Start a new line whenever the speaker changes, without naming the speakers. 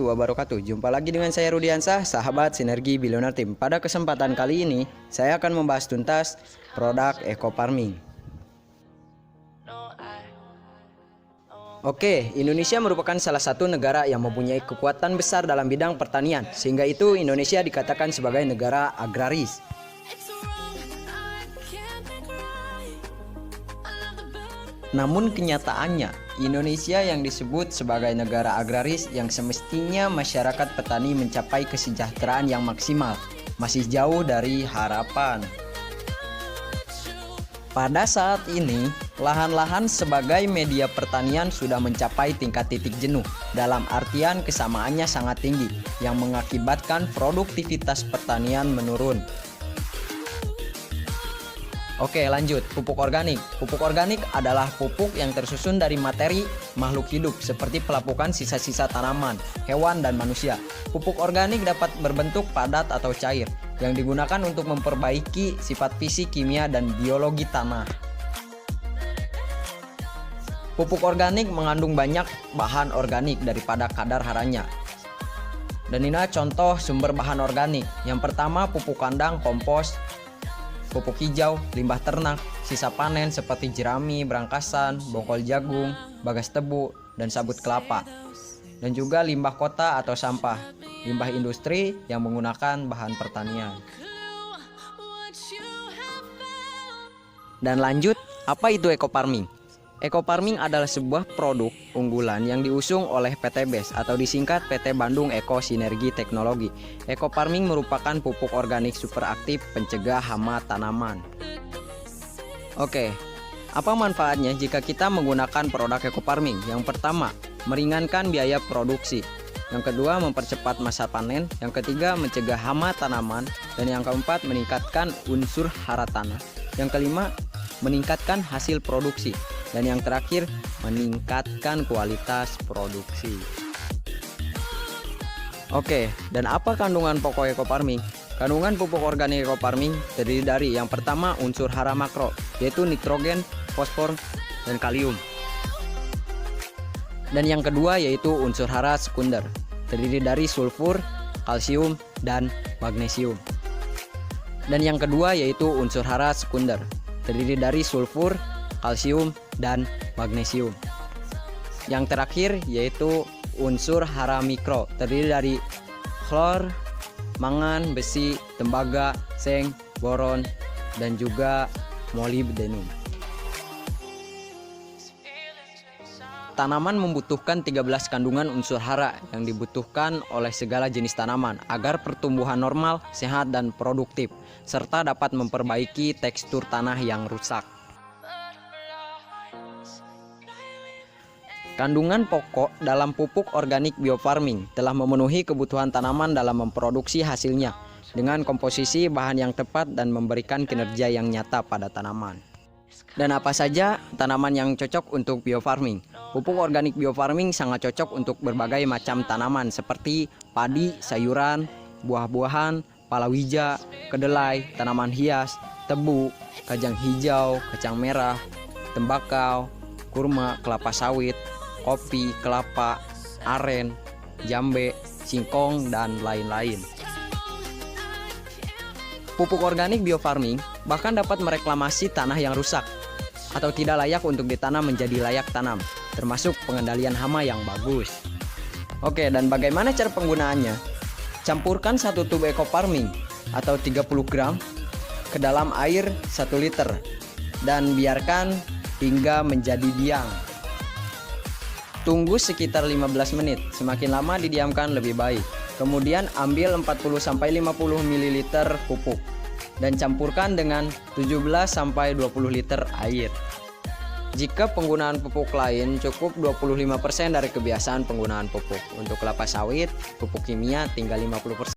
Wabarakatuh. Jumpa lagi dengan saya Rudiansah, sahabat Sinergi Billionaire Team. Pada kesempatan kali ini, saya akan membahas tuntas produk eco farming. Oke, Indonesia merupakan salah satu negara yang mempunyai kekuatan besar dalam bidang pertanian, sehingga itu Indonesia dikatakan sebagai negara agraris. Namun kenyataannya, Indonesia yang disebut sebagai negara agraris yang semestinya masyarakat petani mencapai kesejahteraan yang maksimal, masih jauh dari harapan. Pada saat ini, lahan-lahan sebagai media pertanian sudah mencapai tingkat titik jenuh, dalam artian kesamaannya sangat tinggi, yang mengakibatkan produktivitas pertanian menurun. Oke, lanjut. Pupuk organik. Pupuk organik adalah pupuk yang tersusun dari materi makhluk hidup seperti pelapukan sisa-sisa tanaman, hewan, dan manusia. Pupuk organik dapat berbentuk padat atau cair yang digunakan untuk memperbaiki sifat fisik, kimia, dan biologi tanah. Pupuk organik mengandung banyak bahan organik daripada kadar haranya. Dan ini contoh sumber bahan organik. Yang pertama, pupuk kandang, kompos, pupuk hijau, limbah ternak, sisa panen seperti jerami, berangkasan, bongkol jagung, bagas tebu, dan sabut kelapa. Dan juga limbah kota atau sampah, limbah industri yang menggunakan bahan pertanian. Dan lanjut, apa itu eco farming? Eco farming adalah sebuah produk unggulan yang diusung oleh PT BES atau disingkat PT Bandung Eko Sinergi Teknologi. Eco farming merupakan pupuk organik superaktif pencegah hama tanaman. Oke, apa manfaatnya jika kita menggunakan produk eco farming? Yang pertama, meringankan biaya produksi. Yang kedua, mempercepat masa panen. Yang ketiga, mencegah hama tanaman. Dan yang keempat, meningkatkan unsur hara tanah. Yang kelima, meningkatkan hasil produksi. Dan yang terakhir, meningkatkan kualitas produksi. Oke, dan apa kandungan pokok eco farming? Kandungan pupuk organik eco farming terdiri dari yang pertama unsur hara makro, yaitu nitrogen, fosfor, dan kalium. Dan yang kedua yaitu unsur hara sekunder, terdiri dari sulfur, kalsium, dan magnesium. Dan yang kedua yaitu unsur hara sekunder, terdiri dari sulfur, kalsium, dan magnesium. Yang terakhir yaitu unsur hara mikro, terdiri dari klor, mangan, besi, tembaga, seng, boron, dan juga molybdenum. Tanaman membutuhkan 13 kandungan unsur hara yang dibutuhkan oleh segala jenis tanaman agar pertumbuhan normal, sehat, dan produktif, serta dapat memperbaiki tekstur tanah yang rusak. Kandungan pokok dalam pupuk organik biofarming telah memenuhi kebutuhan tanaman dalam memproduksi hasilnya dengan komposisi bahan yang tepat dan memberikan kinerja yang nyata pada tanaman. Dan apa saja tanaman yang cocok untuk biofarming? Pupuk organik biofarming sangat cocok untuk berbagai macam tanaman seperti padi, sayuran, buah-buahan, palawija, kedelai, tanaman hias, tebu, kacang hijau, kacang merah, tembakau, kurma, kelapa sawit, kopi, kelapa, aren, jambe, singkong, dan lain-lain. Pupuk organik biofarming bahkan dapat mereklamasi tanah yang rusak atau tidak layak untuk ditanam menjadi layak tanam, termasuk pengendalian hama yang bagus. Oke, dan bagaimana cara penggunaannya? Campurkan 1 tub eco farming atau 30 gram ke dalam air 1 liter dan biarkan hingga menjadi biang. Tunggu sekitar 15 menit, semakin lama didiamkan lebih baik. Kemudian ambil 40-50 ml pupuk dan campurkan dengan 17-20 liter air. Jika penggunaan pupuk lain cukup 25% dari kebiasaan penggunaan pupuk. Untuk kelapa sawit, pupuk kimia tinggal 50%.